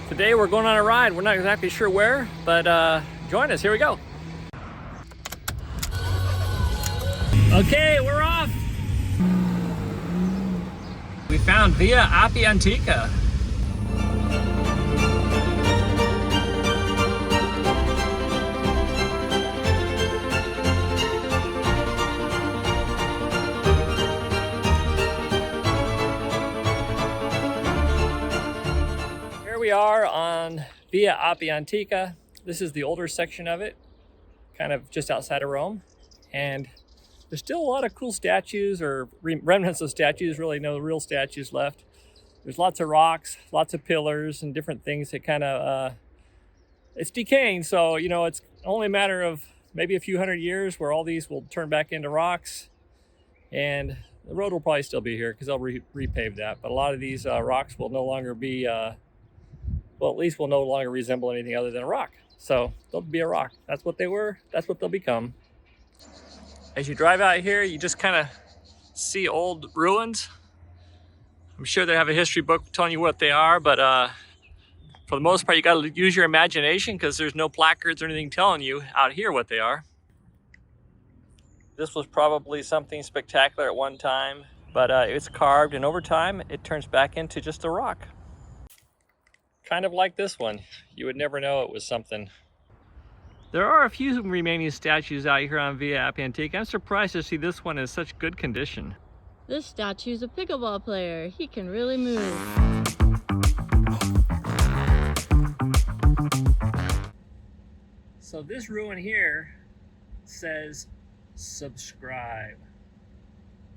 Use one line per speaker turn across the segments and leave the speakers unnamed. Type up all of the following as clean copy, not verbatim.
Today we're going on a ride. We're not exactly sure where, but join us. Here we go. Okay, we're off. We found Via Appia Antica. Here we are on Via Appia Antica. This is the older section of it, kind of just outside of Rome. And there's still a lot of cool statues or remnants of statues, really no real statues left. There's lots of rocks, lots of pillars and different things that kind of, it's decaying. So, you know, it's only a matter of maybe a few hundred years where all these will turn back into rocks. And the road will probably still be here because they'll repave that. But a lot of these rocks will no longer be, well, at least will no longer resemble anything other than a rock. So they'll be a rock. That's what they were. That's what they'll become. As you drive out here, you just kind of see old ruins. I'm sure they have a history book telling you what they are, but for the most part, you got to use your imagination because there's no placards or anything telling you out here what they are. This was probably something spectacular at one time, but it's carved, and over time, it turns back into just a rock. Kind of like this one. You would never know it was something. There are a few remaining statues out here on Via Appia Antica. I'm surprised to see this one in such good condition.
This statue's a pickleball player. He can really move.
So this ruin here says subscribe.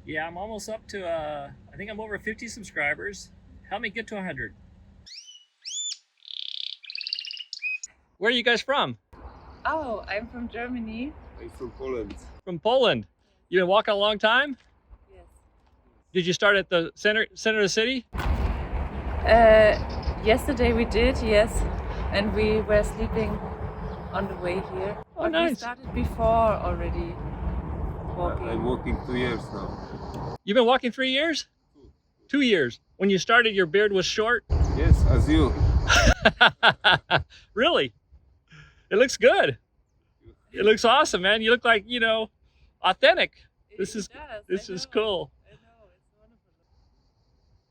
Yeah, I'm almost up to, I think I'm over 50 subscribers. Help me get to 100. Where are you guys from?
Oh, I'm from Germany.
I'm from Poland.
From Poland. You've been walking a long time?
Yes.
Did you start at the center of the city?
Yesterday we did, yes. And we were sleeping on the way here.
Oh,
but
nice.
We started before already walking.
I'm walking 2 years now.
You've been walking 3 years? 2 years. When you started, your beard was short?
Yes, as you.
Really? It looks good. It looks awesome, man. You look like, you know, authentic. This is cool.
I know, it's wonderful.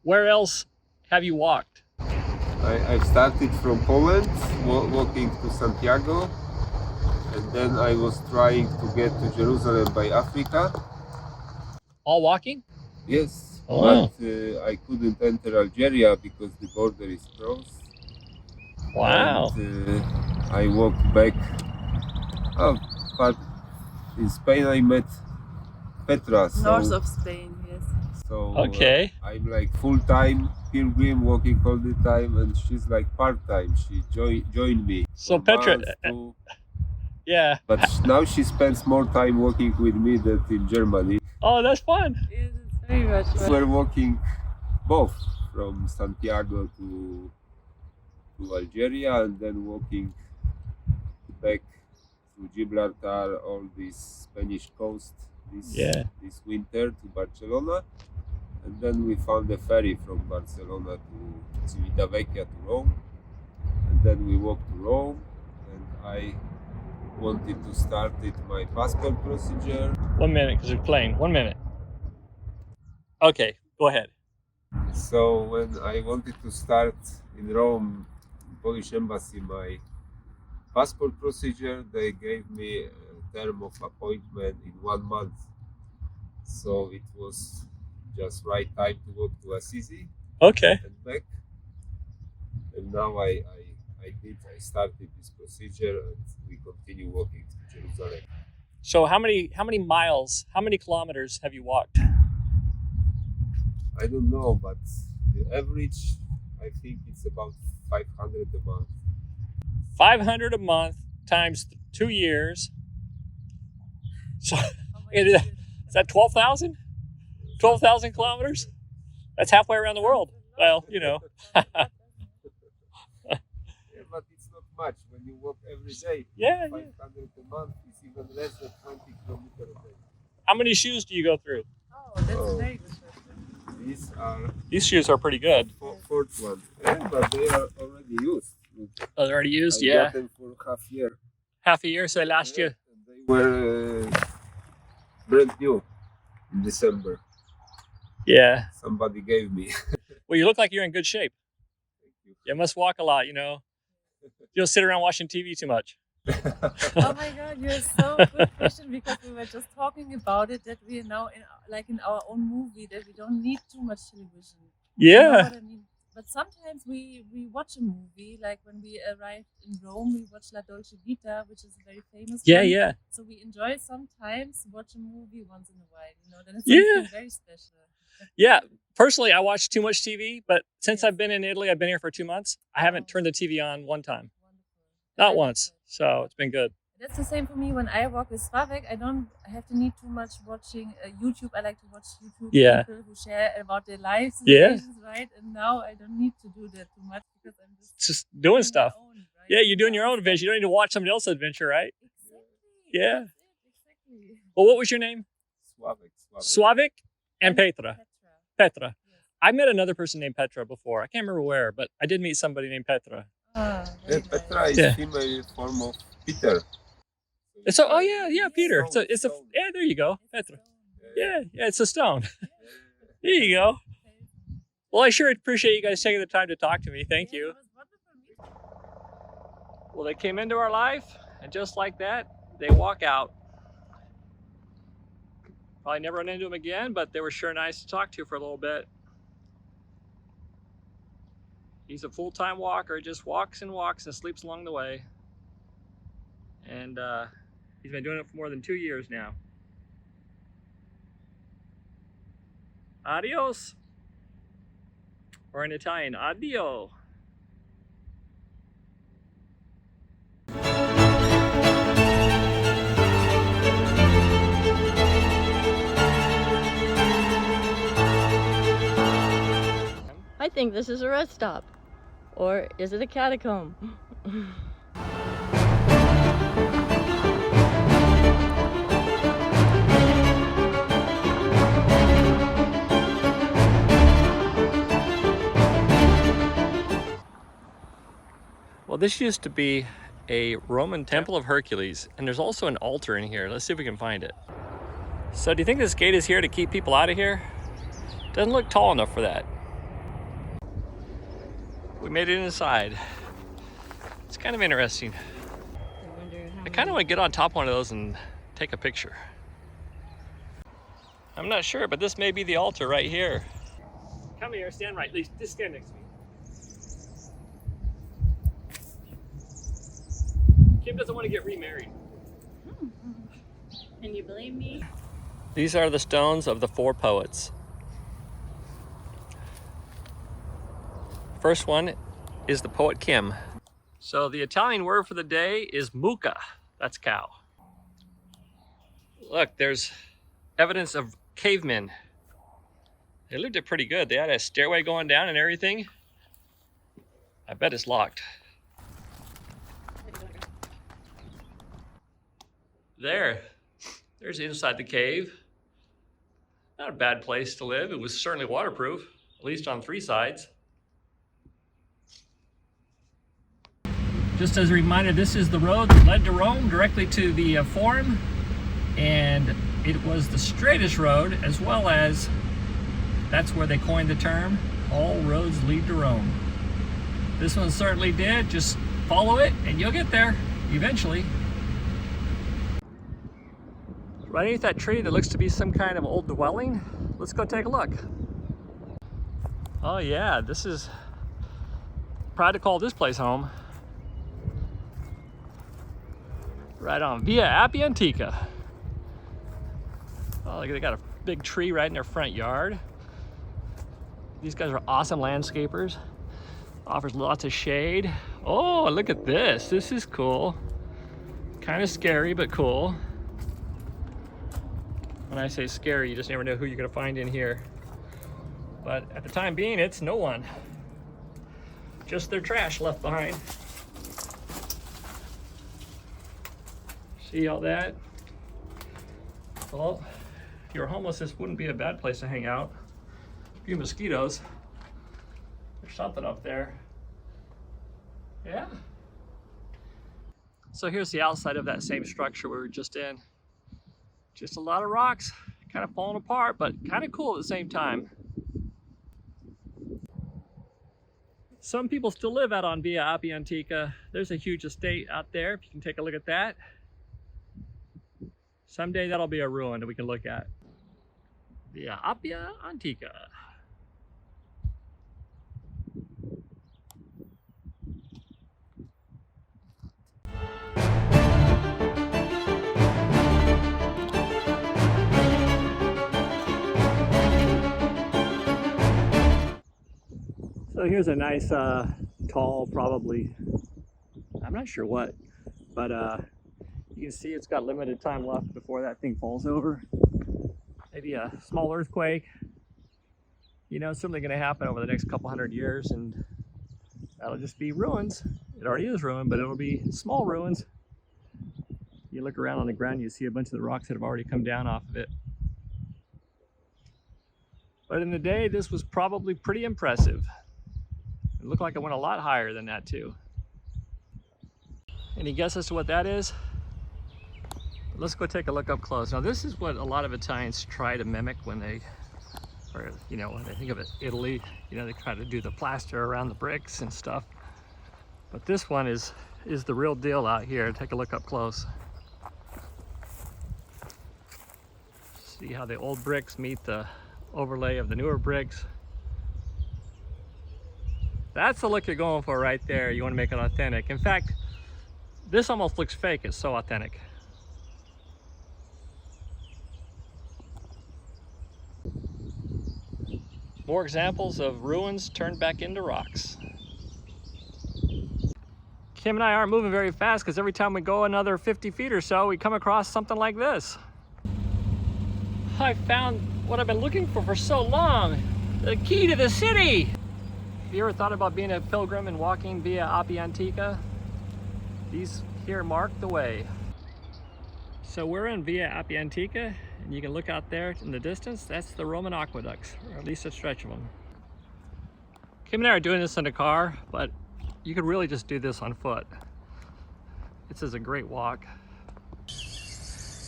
Where else have you walked?
I started from Poland, walking to Santiago, and then I was trying to get to Jerusalem by Africa.
All walking?
Yes,
Oh, wow.
but I couldn't enter Algeria because the border is closed.
Wow.
And, I walked back. Oh, but in Spain I met Petra. So,
North of Spain, yes.
So
Okay.
I'm like full-time pilgrim walking all the time, and she's like part-time. She joined me.
So
for
Petra,
months to-
yeah.
but now she spends more time walking with me than in Germany.
Oh, that's fun.
Yes, it's very much fun.
We're walking both from Santiago to Algeria, and then walking back to Gibraltar, all this Spanish coast this winter to Barcelona. And then we found a ferry from Barcelona to Civitavecchia to Rome. And then we walked to Rome, and I wanted to start my passport procedure.
1 minute, because we're playing. 1 minute. Okay, go ahead.
So when I wanted to start in Rome, Polish embassy, my passport procedure, they gave me a term of appointment in 1 month. So it was just right time to walk to Assisi
Okay.
and back. And now I started this procedure, and we continue walking to Jerusalem.
So how many miles, how many kilometers have you walked?
I don't know, but the average, I think it's about 500 a month.
500 a month times 2 years. So
How
is
much
that 12,000? 12,000 kilometers? That's halfway around the world. Well, you know.
Yeah, but it's not much when you walk every day.
Yeah,
500 a month is even less than 20 kilometers a day.
How many shoes do you go through?
Oh, that's a very good question.
These are
These shoes are pretty good.
fourth one, but they are already already used.
Oh, they're already used?
I
Yeah.
got them for half year.
Half a year, so they last you.
And they were brand new in December.
Yeah.
Somebody gave me.
Well, you look like you're in good shape.
Thank you.
You must walk a lot, you know. You don't sit around watching TV too much.
Oh my God, you're so good question, because we were just talking about it, that we are now in our own movie, that we don't need too much television. You know
Yeah.
what I mean? But sometimes we watch a movie, like when we arrived in Rome, we watched La Dolce Vita, which is a very famous
Yeah,
one.
yeah.
So we enjoy sometimes watch a movie once in a while, you know, then it's
Yeah.
something very special.
Yeah. Personally, I watch too much TV, but since
Yes.
I've been in Italy, I've been here for 2 months, I haven't turned the TV on one time.
Wonderful.
Not
I like
once.
that.
So it's been good.
That's the same for me when I walk with Slavek. I don't have to need too much watching YouTube. I like to watch YouTube
Yeah.
people who share about their lives,
Yeah.
situations, right? And now I don't need to do that too much, because I'm
It's just doing
doing my
stuff.
own, right?
Yeah, you're doing your own adventure. You don't need to watch somebody else's adventure, right?
Exactly.
Yeah.
That's it, exactly.
Well, what was your name?
Slavik.
Slavik and Petra. Petra.
Yes.
I met another person named Petra before. I can't remember where, but I did meet somebody named Petra.
Ah,
Yeah,
very
Petra
nice.
is
Yeah.
female form of Peter.
So, oh yeah, Peter. So it's a,
Stone.
yeah, there you go,
It's
Petra.
stone.
Yeah, it's a stone.
Yeah.
There you go.
Okay.
Well, I sure appreciate you guys taking the time to talk to me. Thank
Yeah,
you.
it was wonderful meeting.
Well, they came into our life, and just like that, they walk out. Probably never run into them again, but they were sure nice to talk to for a little bit. He's a full-time walker, just walks and walks and sleeps along the way. And he's been doing it for more than 2 years now. Adios. Or in Italian, addio.
I think this is a rest stop. Or is it a catacomb?
Well, this used to be a Roman temple of Hercules, and there's also an altar in here. Let's see if we can find it. So do you think this gate is here to keep people out of here? Doesn't look tall enough for that. We made it inside. It's kind of interesting. I kind of want to get on top of one of those and take a picture. I'm not sure, but this may be the altar right here. Come here, stand right, just stand next to me. Kim doesn't want to get remarried.
Can you blame me?
These are the stones of the 4 poets. First one is the poet Kim. So the Italian word for the day is mucca. That's cow. Look, there's evidence of cavemen. They lived it pretty good. They had a stairway going down and everything. I bet it's locked. There's inside the cave. Not a bad place to live. It was certainly waterproof, at least on 3 sides. Just as a reminder, this is the road that led to Rome, directly to the Forum, and it was the straightest road, as well as that's where they coined the term, all roads lead to Rome. This one certainly did. Just follow it and you'll get there eventually. Right underneath that tree that looks to be some kind of old dwelling, let's go take a look. Oh yeah, this is, proud to call this place home. Right on, Via Appia Antica. Oh, look, they got a big tree right in their front yard. These guys are awesome landscapers. Offers lots of shade. Oh, look at this. This is cool. Kind of scary, but cool. When I say scary, you just never know who you're gonna find in here. But at the time being, it's no one. Just their trash left behind. See all that? Well, if you're homeless, this wouldn't be a bad place to hang out. A few mosquitoes. There's something up there. Yeah. So here's the outside of that same structure we were just in. Just a lot of rocks, kind of falling apart, but kind of cool at the same time. Some people still live out on Via Appia Antica. There's a huge estate out there, if you can take a look at that. Someday that'll be a ruin that we can look at. Via Appia Antica. So here's a nice tall, probably, I'm not sure what, but you can see it's got limited time left before that thing falls over. Maybe a small earthquake. You know, it's certainly going to happen over the next couple hundred years, and that'll just be ruins. It already is ruined, but it'll be small ruins. You look around on the ground, you see a bunch of the rocks that have already come down off of it. But in the day, this was probably pretty impressive. It looked like it went a lot higher than that too. Any guess as to what that is? Let's go take a look up close. Now this is what a lot of Italians try to mimic when they, or you know, when they think of it, Italy, you know, they try to do the plaster around the bricks and stuff. But this one is the real deal out here. Take a look up close. See how the old bricks meet the overlay of the newer bricks. That's the look you're going for right there. You want to make it authentic. In fact, this almost looks fake. It's so authentic. More examples of ruins turned back into rocks. Kim and I aren't moving very fast because every time we go another 50 feet or so, we come across something like this. I found what I've been looking for so long, the key to the city. Have you ever thought about being a pilgrim and walking Via Appia Antica? These here mark the way. So we're in Via Appia Antica, and you can look out there in the distance. That's the Roman aqueducts, or at least a stretch of them. Kim and I are doing this in a car, but you could really just do this on foot. This is a great walk.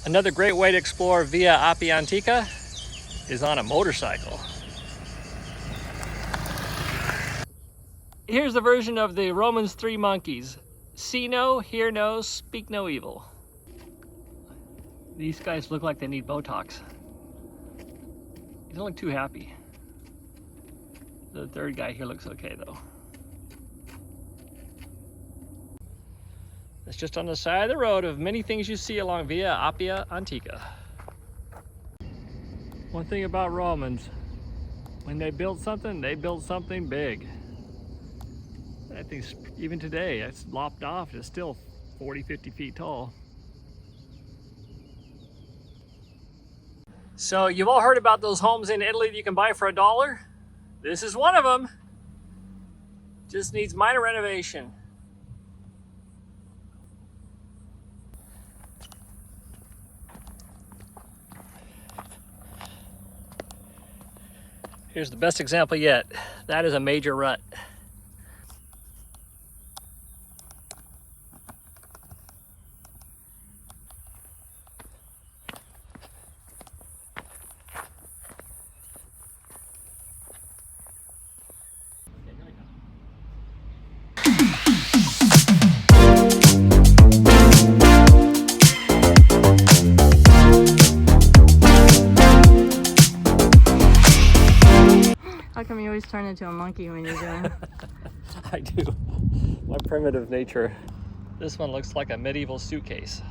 Another great way to explore Via Appia Antica is on a motorcycle. Here's the version of the Romans' three monkeys. See no, hear no, speak no evil. These guys look like they need Botox. They don't look too happy. The third guy here looks okay though. It's just on the side of the road of many things you see along Via Appia Antica. One thing about Romans, when they build something big. I think even today, it's lopped off, it's still 40, 50 feet tall. So you've all heard about those homes in Italy that you can buy for $1? This is one of them. Just needs minor renovation. Here's the best example yet. That is a major rut.
How come you always turn into a monkey when you're doing?
I do. My primitive nature. This one looks like a medieval suitcase.